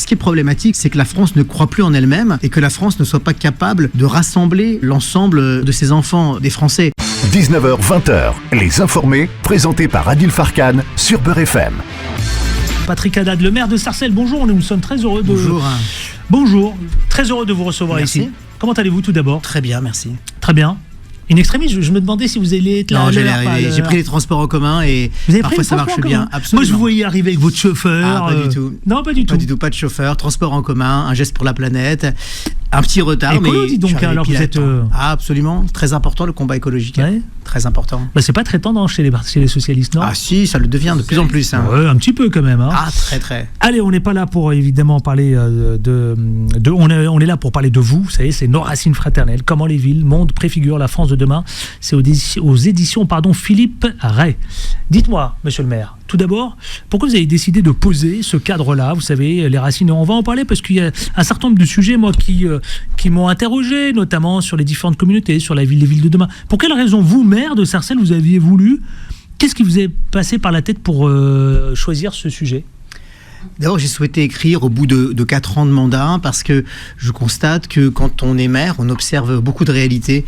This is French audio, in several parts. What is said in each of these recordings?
Ce qui est problématique, c'est que la France ne croit plus en elle-même et que la France ne soit pas capable de rassembler l'ensemble de ses enfants, des Français. 19h, 20h, Les Informés, présentés par Adil Farkan sur Beurre FM. Patrick Haddad, le maire de Sarcelles, bonjour, nous sommes très heureux de... Bonjour. Très heureux de vous recevoir Merci. ici. Comment allez-vous tout d'abord ? Très bien, merci. Très bien. In extremis, je me demandais si vous alliez être là. Non, j'allais arriver. J'ai pris les transports en commun et parfois ça marche bien. Absolument. Moi, je vous voyais arriver avec votre chauffeur. Ah, pas du tout. Non, pas du tout. Pas du tout, pas de chauffeur, transport en commun, un geste pour la planète. Un petit retard, écolo, mais dis donc, alors vous êtes... Ah, absolument. Très important, le combat écologique. Ouais. Très important. Bah, c'est pas très tendance chez les socialistes, non ? Ah si, ça le devient de plus en plus. Hein. Ouais, un petit peu quand même. Hein. Ah, très, très. Allez, on n'est pas là pour évidemment parler on est là pour parler de vous. Vous savez, c'est nos racines fraternelles. Comment les villes, mondes préfigurent la France de demain. C'est aux éditions Philippe Ray. Dites-moi, monsieur le maire, tout d'abord, pourquoi vous avez décidé de poser ce cadre-là ? Vous savez, les racines, on va en parler parce qu'il y a un certain nombre de sujets, moi, qui m'ont interrogé, notamment sur les différentes communautés, sur les villes de demain. Pour quelle raison, vous, maire de Sarcelles, vous aviez voulu... Qu'est-ce qui vous est passé par la tête pour choisir ce sujet ? D'abord, j'ai souhaité écrire au bout de 4 ans de mandat parce que je constate que quand on est maire, on observe beaucoup de réalités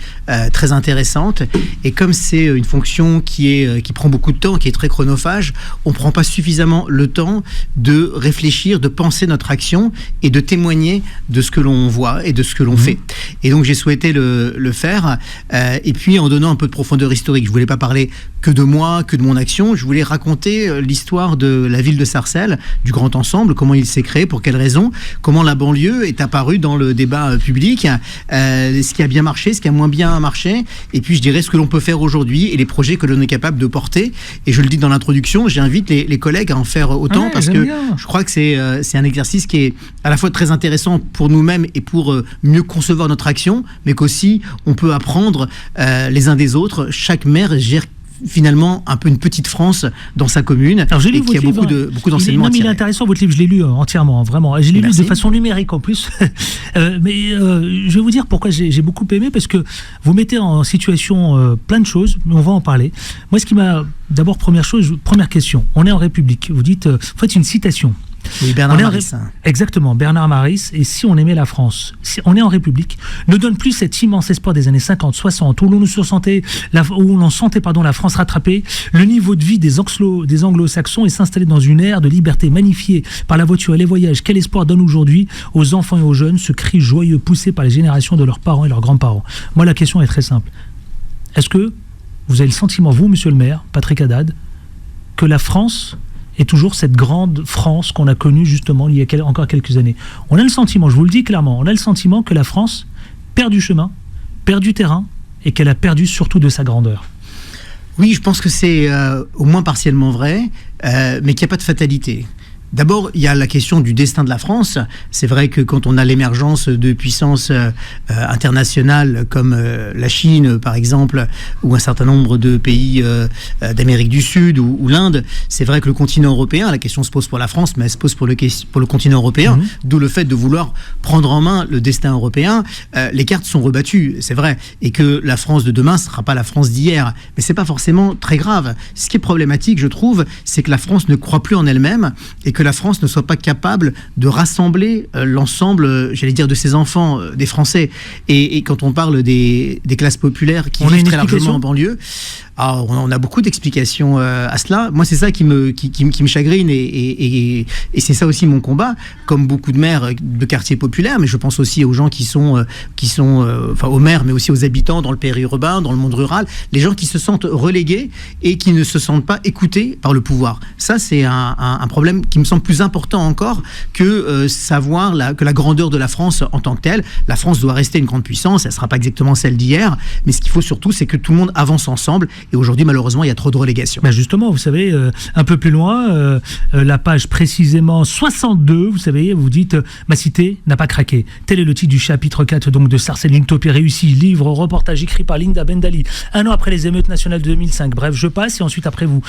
très intéressantes. Et comme c'est une fonction qui prend beaucoup de temps, qui est très chronophage, on ne prend pas suffisamment le temps de réfléchir, de penser notre action et de témoigner de ce que l'on voit et de ce que l'on fait. Et donc, j'ai souhaité le faire. Et puis, en donnant un peu de profondeur historique. Je ne voulais pas parler que de moi, que de mon action. Je voulais raconter l'histoire de la ville de Sarcelles, du grand ensemble, comment il s'est créé, pour quelles raisons, comment la banlieue est apparue dans le débat public, ce qui a bien marché, ce qui a moins bien marché, et puis je dirais ce que l'on peut faire aujourd'hui et les projets que l'on est capable de porter. Et je le dis dans l'introduction, j'invite les collègues à en faire autant parce que je crois que c'est un exercice qui est à la fois très intéressant pour nous-mêmes et pour mieux concevoir notre action, mais qu'aussi on peut apprendre les uns des autres. Chaque maire gère finalement un peu une petite France dans sa commune. Alors, et qui a beaucoup d'enseignements à tirer. Il est intéressant votre livre, je l'ai lu entièrement, vraiment. Je l'ai lu de façon numérique en plus. Mais je vais vous dire pourquoi j'ai beaucoup aimé, parce que vous mettez en situation plein de choses, mais on va en parler. Moi, ce qui m'a... D'abord, première question, on est en République. Vous dites, vous faites une citation. Oui, Bernard Maris. Exactement, Bernard Maris. Et si on aimait la France, si on est en République, ne donne plus cet immense espoir des années 50, 60, où l'on sentait la France rattraper le niveau de vie des anglo-saxons et s'installer dans une ère de liberté magnifiée par la voiture et les voyages. Quel espoir donne aujourd'hui aux enfants et aux jeunes ce cri joyeux poussé par les générations de leurs parents et leurs grands-parents ? Moi, la question est très simple. Est-ce que vous avez le sentiment, vous, monsieur le maire, Patrick Haddad, que la France est toujours cette grande France qu'on a connue justement il y a encore quelques années? On a le sentiment, je vous le dis clairement, on a le sentiment que la France perd du chemin, perd du terrain et qu'elle a perdu surtout de sa grandeur. Oui, je pense que c'est au moins partiellement vrai, mais qu'il n'y a pas de fatalité. D'abord, il y a la question du destin de la France. C'est vrai que quand on a l'émergence de puissances internationales comme la Chine, par exemple, ou un certain nombre de pays d'Amérique du Sud ou l'Inde, c'est vrai que le continent européen, la question se pose pour la France, mais elle se pose pour le continent européen, d'où le fait de vouloir prendre en main le destin européen. Les cartes sont rebattues, c'est vrai, et que la France de demain ne sera pas la France d'hier. Mais c'est pas forcément très grave. Ce qui est problématique, je trouve, c'est que la France ne croit plus en elle-même et que la France ne soit pas capable de rassembler l'ensemble, j'allais dire, de ses enfants, des Français. Et quand on parle des classes populaires qui vivent très largement en banlieue, on a beaucoup d'explications à cela. Moi, c'est ça qui me chagrine et c'est ça aussi mon combat, comme beaucoup de maires de quartiers populaires, mais je pense aussi aux gens qui sont aux maires, mais aussi aux habitants dans le périurbain, dans le monde rural, les gens qui se sentent relégués et qui ne se sentent pas écoutés par le pouvoir. Ça, c'est un problème qui me semble plus important encore que savoir que la grandeur de la France en tant que telle. La France doit rester une grande puissance, elle ne sera pas exactement celle d'hier, mais ce qu'il faut surtout, c'est que tout le monde avance ensemble. Et aujourd'hui, malheureusement, il y a trop de relégations. Ben justement, vous savez, un peu plus loin, la page précisément 62, vous savez, vous dites « Ma cité n'a pas craqué ». Tel est le titre du chapitre 4 donc, de Sarcelles, une utopie réussie, livre, reportage écrit par Linda Bendali, un an après les émeutes nationales de 2005. Bref, je passe et ensuite, après, vous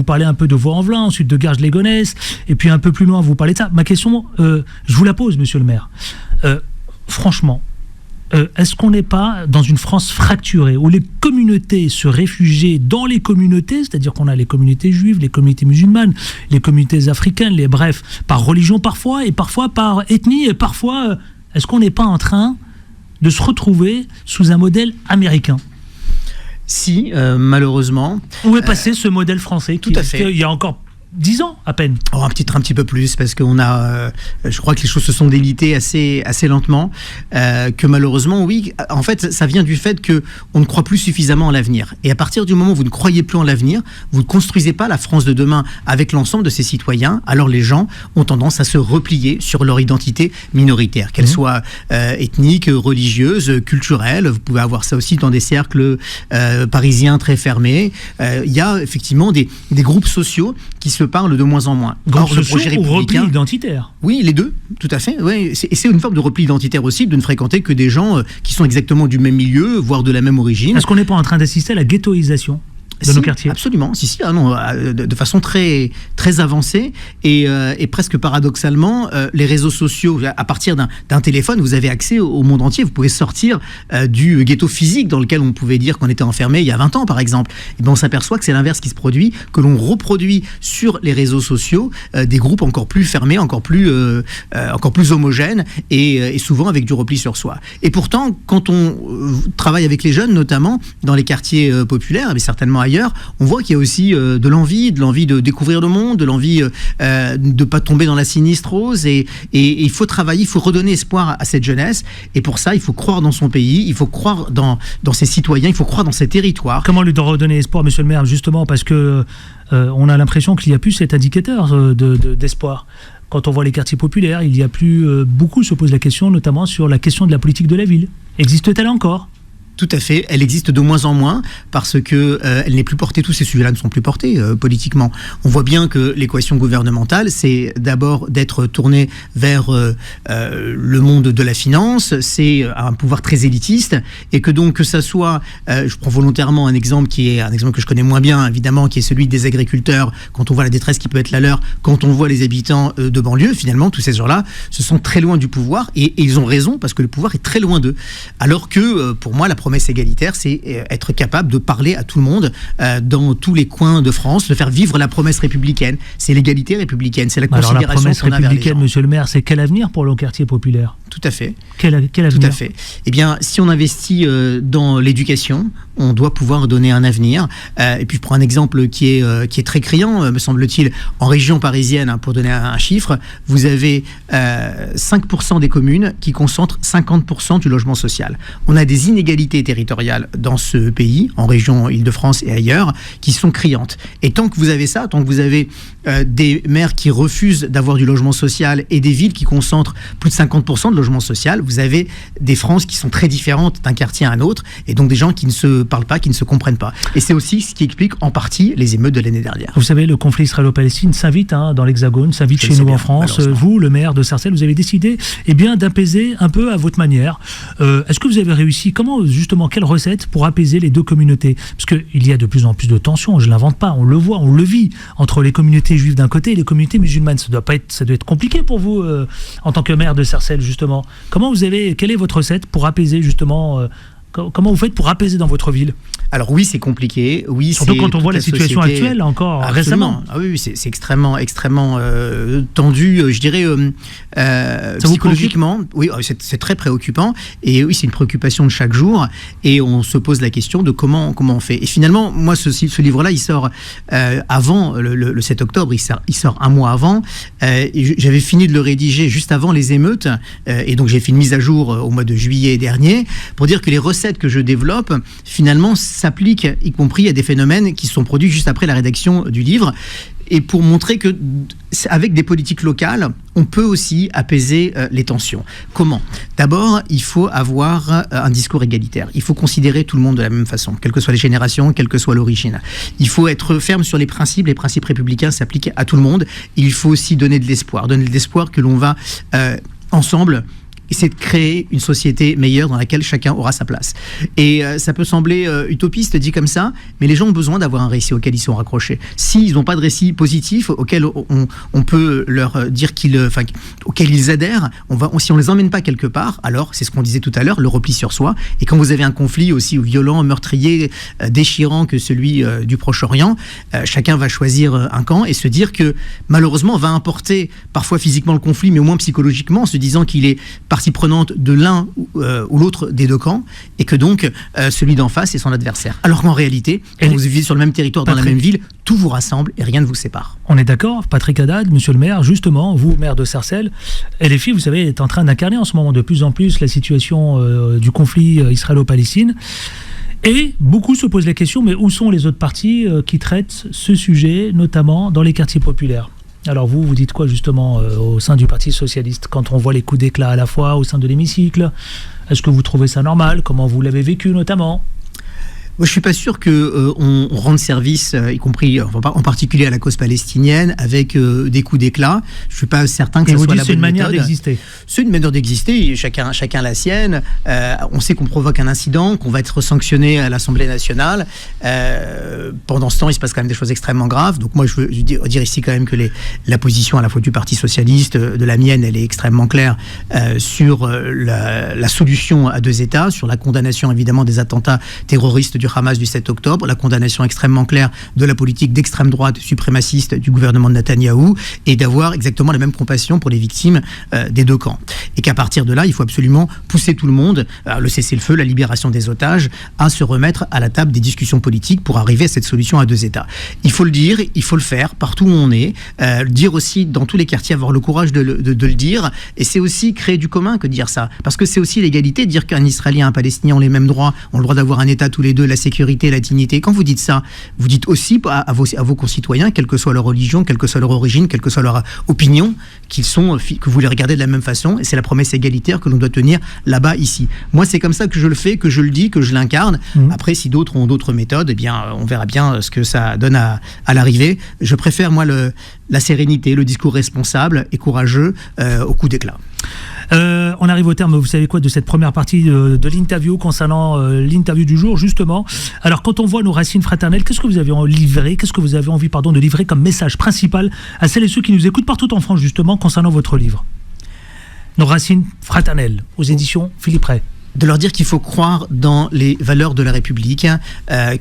parlez un peu de Vaux-en-Velin, ensuite de Garges-les-Gonesse, et puis un peu plus loin, vous parlez de ça. Ma question, je vous la pose, monsieur le maire. Franchement, est-ce qu'on n'est pas dans une France fracturée, où les communautés se réfugiaient dans les communautés, c'est-à-dire qu'on a les communautés juives, les communautés musulmanes, les communautés africaines, bref, par religion parfois, et parfois par ethnie, et parfois, est-ce qu'on n'est pas en train de se retrouver sous un modèle américain ? Si, malheureusement. Où est passé ce modèle français tout à fait. Il y a encore 10 ans à peine. Oh, un petit peu plus, parce qu'on a, je crois que les choses se sont délitées assez lentement, que malheureusement, oui, en fait, ça vient du fait que on ne croit plus suffisamment en l'avenir. Et à partir du moment où vous ne croyez plus en l'avenir, vous ne construisez pas la France de demain avec l'ensemble de ses citoyens, alors les gens ont tendance à se replier sur leur identité minoritaire, qu'elle soit ethnique, religieuse, culturelle. Vous pouvez avoir ça aussi dans des cercles parisiens très fermés. Il y a effectivement des groupes sociaux qui se parlent de moins en moins. Or, le projet républicain, repli identitaire. Oui, les deux, tout à fait. Ouais. C'est une forme de repli identitaire aussi, de ne fréquenter que des gens qui sont exactement du même milieu, voire de la même origine. Est-ce qu'on n'est pas en train d'assister à la ghettoisation de nos quartiers? Absolument, de façon très, très avancée et presque paradoxalement, les réseaux sociaux, à partir d'un téléphone, vous avez accès au monde entier, vous pouvez sortir du ghetto physique dans lequel on pouvait dire qu'on était enfermé il y a 20 ans par exemple. Et bien on s'aperçoit que c'est l'inverse qui se produit, que l'on reproduit sur les réseaux sociaux des groupes encore plus fermés, encore plus homogènes et souvent avec du repli sur soi. Et pourtant, quand on travaille avec les jeunes, notamment dans les quartiers populaires, mais certainement ailleurs, on voit qu'il y a aussi de l'envie de découvrir le monde, de l'envie de ne pas tomber dans la sinistrose et il faut travailler, il faut redonner espoir à cette jeunesse et pour ça il faut croire dans son pays, il faut croire dans ses citoyens, il faut croire dans ses territoires. Comment lui redonner espoir, monsieur le maire, justement parce que on a l'impression qu'il n'y a plus cet indicateur d'espoir. Quand on voit les quartiers populaires, il y a plus beaucoup se posent la question, notamment sur la question de la politique de la ville. Existe-t-elle encore ? Tout à fait, elle existe de moins en moins parce que elle n'est plus portée, tous ces sujets-là ne sont plus portés politiquement. On voit bien que l'équation gouvernementale, c'est d'abord d'être tourné vers le monde de la finance, c'est un pouvoir très élitiste et que donc que ça soit, je prends volontairement un exemple qui est un exemple que je connais moins bien évidemment, qui est celui des agriculteurs, quand on voit la détresse qui peut être la leur, quand on voit les habitants de banlieue, finalement tous ces gens-là se sont très loin du pouvoir et ils ont raison parce que le pouvoir est très loin d'eux. Alors que pour moi la promesse égalitaire, c'est être capable de parler à tout le monde dans tous les coins de France, de faire vivre la promesse républicaine. C'est l'égalité républicaine, c'est la considération qu'on a vers les gens. Alors la promesse républicaine, monsieur le maire, c'est quel avenir pour le quartier populaire ? Tout à fait. Quel avenir ? Tout à fait. Eh bien, si on investit dans l'éducation, on doit pouvoir donner un avenir. Et puis, je prends un exemple qui est très criant, me semble-t-il, en région parisienne, pour donner un chiffre, vous avez 5% des communes qui concentrent 50% du logement social. On a des inégalités territoriales dans ce pays, en région Île-de-France et ailleurs, qui sont criantes. Et tant que vous avez ça, tant que vous avez des maires qui refusent d'avoir du logement social et des villes qui concentrent plus de 50% de logement social, vous avez des Frances qui sont très différentes d'un quartier à un autre, et donc des gens qui ne se parlent pas, qui ne se comprennent pas. Et c'est aussi ce qui explique en partie les émeutes de l'année dernière. Vous savez, le conflit israélo-palestine s'invite dans l'Hexagone, s'invite chez nous en France. Vous, le maire de Sarcelles, vous avez décidé d'apaiser un peu à votre manière. Est-ce que vous avez réussi ? Comment, justement, quelle recette pour apaiser les deux communautés ? Parce qu'il y a de plus en plus de tensions, je ne l'invente pas, on le voit, on le vit, entre les communautés juives d'un côté et les communautés musulmanes. Ça doit être compliqué pour vous, en tant que maire de Sarcelles, justement. Quelle est votre recette pour apaiser, justement comment vous faites pour apaiser dans votre ville ? Alors oui, c'est compliqué. Oui, surtout quand on voit la situation actuelle, encore récemment. Ah oui, c'est extrêmement tendu, je dirais, psychologiquement. Oui, c'est très préoccupant. Et oui, c'est une préoccupation de chaque jour. Et on se pose la question de comment on fait. Et finalement, moi, ce livre-là, il sort avant le 7 octobre. Il sort un mois avant. J'avais fini de le rédiger juste avant les émeutes. Et donc, j'ai fait une mise à jour au mois de juillet dernier pour dire que les recettes que je développe, finalement, s'appliquent, y compris à des phénomènes qui se sont produits juste après la rédaction du livre, et pour montrer que avec des politiques locales, on peut aussi apaiser les tensions. Comment ? D'abord, il faut avoir un discours égalitaire. Il faut considérer tout le monde de la même façon, quelles que soient les générations, quelle que soit l'origine. Il faut être ferme sur les principes républicains s'appliquent à tout le monde. Il faut aussi donner de l'espoir que l'on va ensemble essayer de créer une société meilleure dans laquelle chacun aura sa place. Et ça peut sembler utopiste dit comme ça, mais les gens ont besoin d'avoir un récit auquel ils sont raccrochés. S'ils n'ont pas de récit positif auquel on peut leur dire auquel ils adhèrent, si on les emmène pas quelque part, alors c'est ce qu'on disait tout à l'heure, le repli sur soi. Et quand vous avez un conflit aussi violent, meurtrier, déchirant que celui du Proche-Orient, chacun va choisir un camp et se dire que malheureusement on va importer parfois physiquement le conflit, mais au moins psychologiquement, en se disant qu'il est partie prenante de l'un ou l'autre des deux camps, et que donc celui d'en face est son adversaire. Alors qu'en réalité, quand vous vivez sur le même territoire, dans la même ville, tout vous rassemble et rien ne vous sépare. On est d'accord, Patrick Haddad, monsieur le maire, justement, vous, maire de Sarcelles, LFI, vous savez, est en train d'incarner en ce moment de plus en plus la situation du conflit israélo-palestine. Et beaucoup se posent la question, mais où sont les autres partis qui traitent ce sujet, notamment dans les quartiers populaires ? Alors vous dites quoi justement au sein du Parti Socialiste quand on voit les coups d'éclat à la fois au sein de l'hémicycle ? Est-ce que vous trouvez ça normal ? Comment vous l'avez vécu notamment ? Moi, je suis pas sûr que on rende service, y compris en particulier à la cause palestinienne, avec des coups d'éclat. Je suis pas certain que ça soit la bonne méthode. C'est une manière d'exister. C'est une manière d'exister. Chacun la sienne. On sait qu'on provoque un incident, qu'on va être sanctionné à l'Assemblée nationale. Pendant ce temps, il se passe quand même des choses extrêmement graves. Donc moi, je veux dire ici quand même que la position à la fois du Parti socialiste, de la mienne, elle est extrêmement claire sur la solution à deux États, sur la condamnation évidemment des attentats terroristes du Hamas du 7 octobre, la condamnation extrêmement claire de la politique d'extrême droite suprémaciste du gouvernement de Netanyahou, et d'avoir exactement la même compassion pour les victimes des deux camps. Et qu'à partir de là, il faut absolument pousser tout le monde, le cessez-le-feu, la libération des otages, à se remettre à la table des discussions politiques pour arriver à cette solution à deux États. Il faut le dire, il faut le faire partout où on est, dire aussi dans tous les quartiers, avoir le courage de le dire, et c'est aussi créer du commun que de dire ça. Parce que c'est aussi l'égalité, dire qu'un Israélien et un Palestinien ont les mêmes droits, ont le droit d'avoir un État tous les deux, la sécurité, la dignité. Quand vous dites ça, vous dites aussi à vos concitoyens, quelle que soit leur religion, quelle que soit leur origine, quelle que soit leur opinion, que vous les regardez de la même façon, et c'est la promesse égalitaire que l'on doit tenir là-bas, ici. Moi, c'est comme ça que je le fais, que je le dis, que je l'incarne. Après, si d'autres ont d'autres méthodes, eh bien, on verra bien ce que ça donne à l'arrivée. Je préfère, moi, la sérénité, le discours responsable et courageux au coup d'éclat. On arrive au terme, vous savez quoi, de cette première partie de l'interview concernant l'interview du jour, justement. Alors, quand on voit nos racines fraternelles, qu'est-ce que vous avez envie de livrer comme message principal à celles et ceux qui nous écoutent partout en France, justement, concernant votre livre ? Nos racines fraternelles, aux éditions Philippe Ray. De leur dire qu'il faut croire dans les valeurs de la République,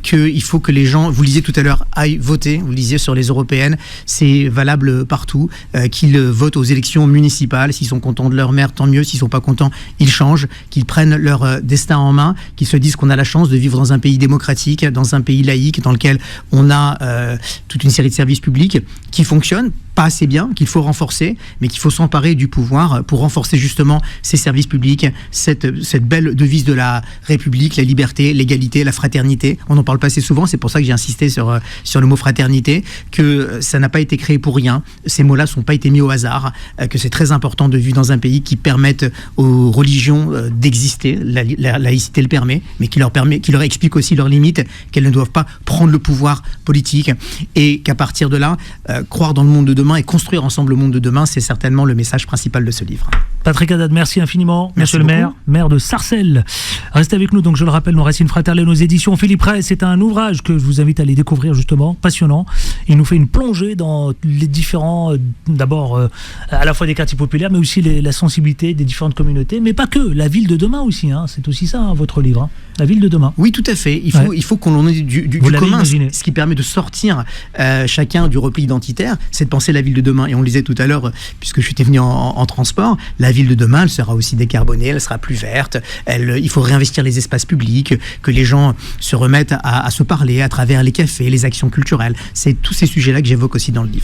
qu'il faut que les gens, vous lisiez tout à l'heure, aillent voter, vous lisiez sur les européennes, c'est valable partout, qu'ils votent aux élections municipales, s'ils sont contents de leur maire, tant mieux, s'ils sont pas contents, ils changent, qu'ils prennent leur destin en main, qu'ils se disent qu'on a la chance de vivre dans un pays démocratique, dans un pays laïque, dans lequel on a toute une série de services publics qui fonctionnent, pas assez bien, qu'il faut renforcer, mais qu'il faut s'emparer du pouvoir pour renforcer justement ces services publics, cette belle devise de la République, la liberté, l'égalité, la fraternité. On n'en parle pas assez souvent, c'est pour ça que j'ai insisté sur le mot fraternité, que ça n'a pas été créé pour rien, ces mots-là ne sont pas été mis au hasard, que c'est très important de vivre dans un pays qui permette aux religions d'exister, la laïcité le permet, mais qui leur explique aussi leurs limites, qu'elles ne doivent pas prendre le pouvoir politique, et qu'à partir de là, croire dans le monde de demain et construire ensemble le monde de demain, c'est certainement le message principal de ce livre. Patrick Haddad, merci infiniment. Merci Monsieur le maire de Sarcelles. Restez avec nous, donc je le rappelle, nos racines fraternelles, nos éditions Philippe Ray. C'est un ouvrage que je vous invite à aller découvrir, justement, passionnant. Il nous fait une plongée dans les différents, d'abord à la fois des quartiers populaires, mais aussi la sensibilité des différentes communautés, mais pas que, la ville de demain aussi, c'est aussi ça, votre livre, la ville de demain. Oui, tout à fait. Il faut qu'on en ait du commun, ce qui permet de sortir chacun du repli identitaire, c'est de penser la ville de demain. Et on le disait tout à l'heure, puisque je suis venu en transport, la ville de demain, elle sera aussi décarbonée, elle sera plus verte, il faut réinvestir les espaces publics, que les gens se remettent à se parler à travers les cafés, les actions culturelles. C'est tous ces sujets-là que j'évoque aussi dans le livre.